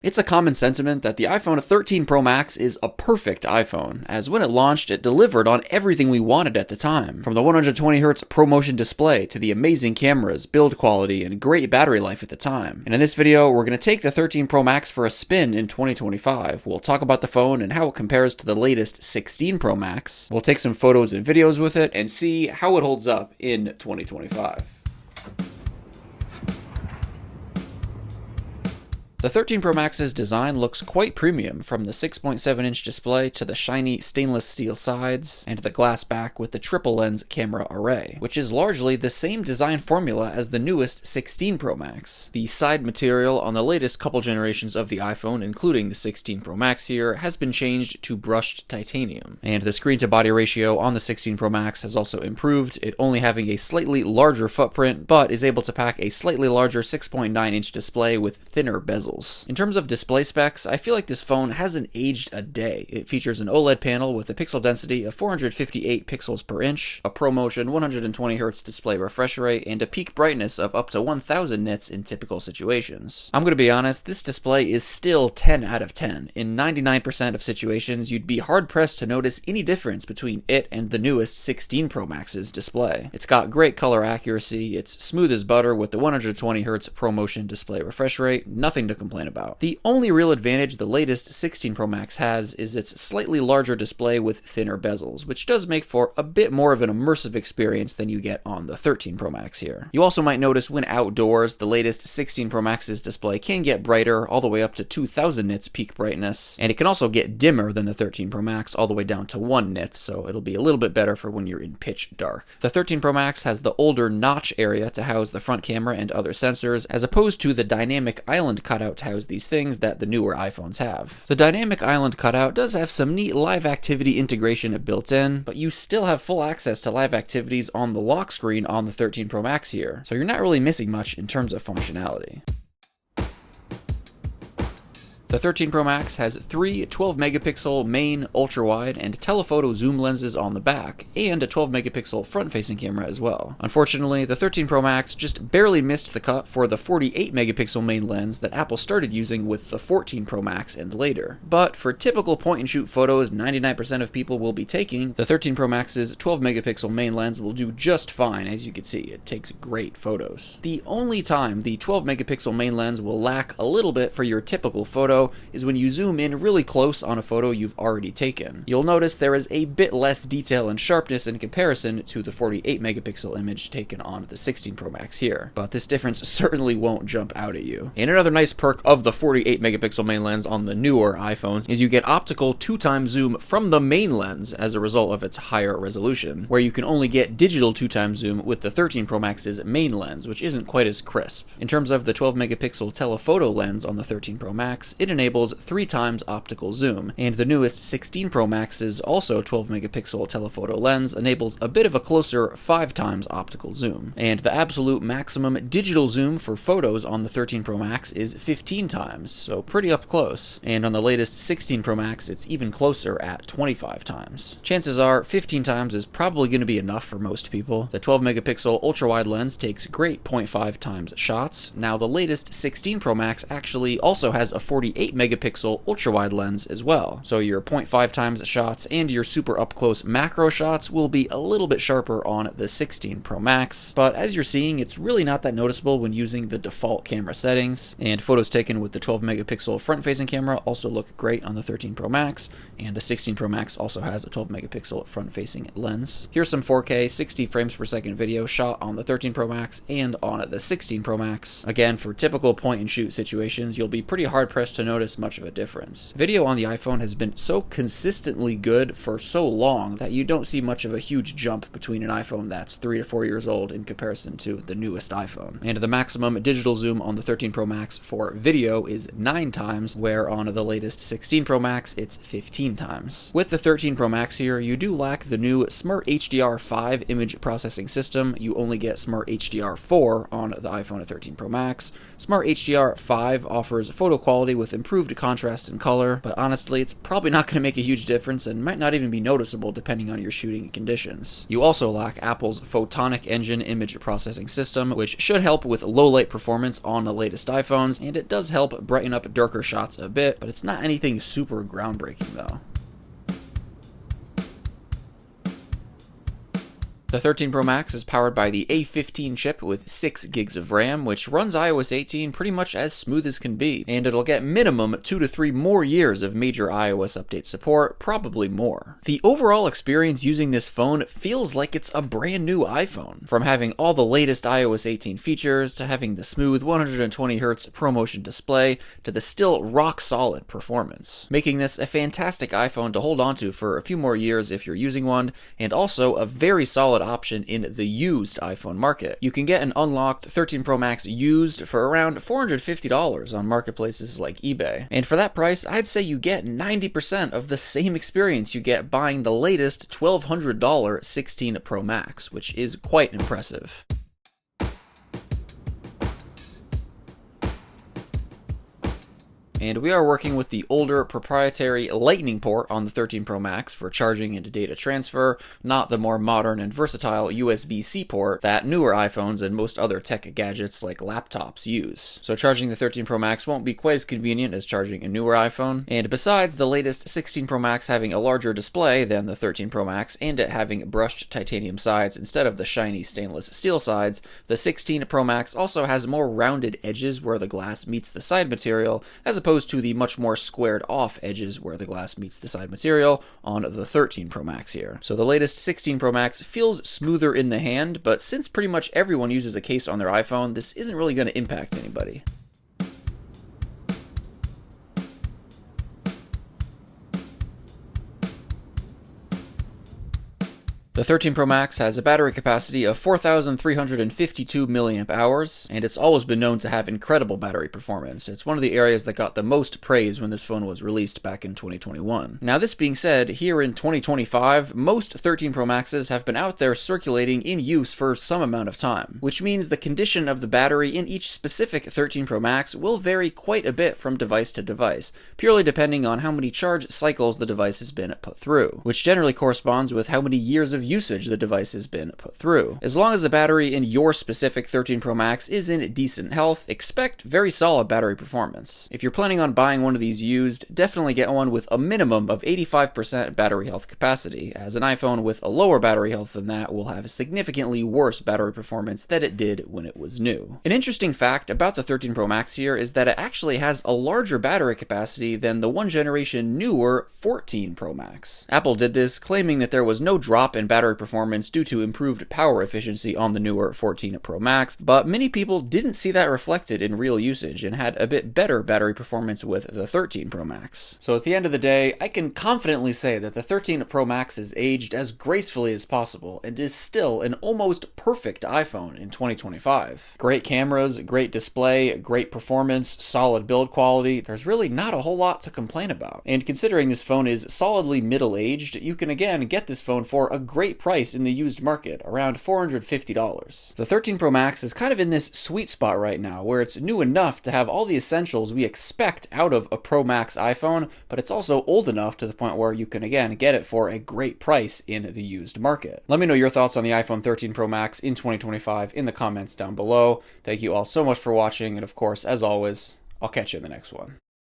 It's a common sentiment that the iPhone 13 Pro Max is a perfect iPhone, as when it launched, it delivered on everything we wanted at the time. From the 120Hz ProMotion display to the amazing cameras, build quality, and great battery life at the time. And in this video, we're going to take the 13 Pro Max for a spin in 2025. We'll talk about the phone and how it compares to the latest 16 Pro Max. We'll take some photos and videos with it and see how it holds up in 2025. The 13 Pro Max's design looks quite premium, from the 6.7-inch display to the shiny stainless steel sides and the glass back with the triple lens camera array, which is largely the same design formula as the newest 16 Pro Max. The side material on the latest couple generations of the iPhone, including the 16 Pro Max here, has been changed to brushed titanium, and the screen-to-body ratio on the 16 Pro Max has also improved, it only having a slightly larger footprint, but is able to pack a slightly larger 6.9-inch display with thinner bezels. In terms of display specs, I feel like this phone hasn't aged a day. It features an OLED panel with a pixel density of 458 pixels per inch, a ProMotion 120Hz display refresh rate, and a peak brightness of up to 1000 nits in typical situations. I'm going to be honest, this display is still 10 out of 10. In 99% of situations, you'd be hard-pressed to notice any difference between it and the newest 16 Pro Max's display. It's got great color accuracy, it's smooth as butter with the 120Hz ProMotion display refresh rate, nothing to complain about. The only real advantage the latest 16 Pro Max has is its slightly larger display with thinner bezels, which does make for a bit more of an immersive experience than you get on the 13 Pro Max here. You also might notice when outdoors, the latest 16 Pro Max's display can get brighter, all the way up to 2000 nits peak brightness, and it can also get dimmer than the 13 Pro Max, all the way down to 1 nit, so it'll be a little bit better for when you're in pitch dark. The 13 Pro Max has the older notch area to house the front camera and other sensors, as opposed to the dynamic island cutout to house these things that the newer iPhones have. The dynamic island cutout does have some neat live activity integration built in, but you still have full access to live activities on the lock screen on the 13 Pro Max here, so you're not really missing much in terms of functionality. The 13 Pro Max has three 12-megapixel main, ultra-wide, and telephoto zoom lenses on the back, and a 12-megapixel front-facing camera as well. Unfortunately, the 13 Pro Max just barely missed the cut for the 48-megapixel main lens that Apple started using with the 14 Pro Max and later. But for typical point-and-shoot photos 99% of people will be taking, the 13 Pro Max's 12-megapixel main lens will do just fine. As you can see, it takes great photos. The only time the 12-megapixel main lens will lack a little bit for your typical photo is when you zoom in really close on a photo you've already taken. You'll notice there is a bit less detail and sharpness in comparison to the 48 megapixel image taken on the 16 Pro Max here, but this difference certainly won't jump out at you. And another nice perk of the 48 megapixel main lens on the newer iPhones is you get optical 2x zoom from the main lens as a result of its higher resolution, where you can only get digital 2x zoom with the 13 Pro Max's main lens, which isn't quite as crisp. In terms of the 12 megapixel telephoto lens on the 13 Pro Max, it enables 3x optical zoom, and the newest 16 Pro Max's also 12 megapixel telephoto lens enables a bit of a closer 5x optical zoom. And the absolute maximum digital zoom for photos on the 13 Pro Max is 15x, so pretty up close. And on the latest 16 Pro Max, it's even closer at 25x. Chances are 15x is probably going to be enough for most people. The 12 megapixel ultra-wide lens takes great 0.5x shots. Now the latest 16 Pro Max actually also has a 48 megapixel ultra-wide lens as well, so your 0.5x shots and your super up-close macro shots will be a little bit sharper on the 16 Pro Max, but as you're seeing, it's really not that noticeable when using the default camera settings, and photos taken with the 12 megapixel front-facing camera also look great on the 13 Pro Max, and the 16 Pro Max also has a 12 megapixel front-facing lens. Here's some 4K 60 frames per second video shot on the 13 Pro Max and on the 16 Pro Max. Again, for typical point-and-shoot situations, you'll be pretty hard-pressed to notice much of a difference. Video on the iPhone has been so consistently good for so long that you don't see much of a huge jump between an iPhone that's 3 to 4 years old in comparison to the newest iPhone. And the maximum digital zoom on the 13 Pro Max for video is 9x, where on the latest 16 Pro Max it's 15x. With the 13 Pro Max here, you do lack the new Smart HDR5 image processing system. You only get Smart HDR4 on the iPhone 13 Pro Max. Smart HDR5 offers photo quality with improved contrast and color, but honestly, it's probably not going to make a huge difference and might not even be noticeable depending on your shooting conditions. You also lack Apple's Photonic Engine image processing system, which should help with low light performance on the latest iPhones, and it does help brighten up darker shots a bit, but it's not anything super groundbreaking though. The 13 Pro Max is powered by the A15 chip with 6 gigs of RAM, which runs iOS 18 pretty much as smooth as can be, and it'll get minimum 2 to 3 more years of major iOS update support, probably more. The overall experience using this phone feels like it's a brand new iPhone, from having all the latest iOS 18 features, to having the smooth 120Hz ProMotion display, to the still rock-solid performance, making this a fantastic iPhone to hold onto for a few more years if you're using one, and also a very solid option in the used iPhone market. You can get an unlocked 13 Pro Max used for around $450 on marketplaces like eBay. And for that price, I'd say you get 90% of the same experience you get buying the latest $1,200 16 Pro Max, which is quite impressive. And we are working with the older proprietary Lightning port on the 13 Pro Max for charging and data transfer, not the more modern and versatile USB-C port that newer iPhones and most other tech gadgets like laptops use. So charging the 13 Pro Max won't be quite as convenient as charging a newer iPhone, and besides the latest 16 Pro Max having a larger display than the 13 Pro Max and it having brushed titanium sides instead of the shiny stainless steel sides, the 16 Pro Max also has more rounded edges where the glass meets the side material, as opposed to the much more squared off edges where the glass meets the side material on the 13 Pro Max here. So the latest 16 Pro Max feels smoother in the hand, but since pretty much everyone uses a case on their iPhone, this isn't really going to impact anybody. The 13 Pro Max has a battery capacity of 4,352 milliamp hours, and it's always been known to have incredible battery performance. It's one of the areas that got the most praise when this phone was released back in 2021. Now, this being said, here in 2025, most 13 Pro Maxes have been out there circulating in use for some amount of time, which means the condition of the battery in each specific 13 Pro Max will vary quite a bit from device to device, purely depending on how many charge cycles the device has been put through, which generally corresponds with how many years of usage the device has been put through. As long as the battery in your specific 13 Pro Max is in decent health, expect very solid battery performance. If you're planning on buying one of these used, definitely get one with a minimum of 85% battery health capacity, as an iPhone with a lower battery health than that will have a significantly worse battery performance than it did when it was new. An interesting fact about the 13 Pro Max here is that it actually has a larger battery capacity than the one generation newer 14 Pro Max. Apple did this, claiming that there was no drop in battery performance due to improved power efficiency on the newer 14 Pro Max, but many people didn't see that reflected in real usage and had a bit better battery performance with the 13 Pro Max. So at the end of the day, I can confidently say that the 13 Pro Max is aged as gracefully as possible and is still an almost perfect iPhone in 2025. Great cameras, great display, great performance, solid build quality. There's really not a whole lot to complain about. And considering this phone is solidly middle-aged, you can again get this phone for a great price in the used market, around $450. The 13 Pro Max is kind of in this sweet spot right now, where it's new enough to have all the essentials we expect out of a Pro Max iPhone, but it's also old enough to the point where you can again get it for a great price in the used market. Let me know your thoughts on the iPhone 13 Pro Max in 2025 in the comments down below. Thank you all so much for watching, and of course, as always, I'll catch you in the next one.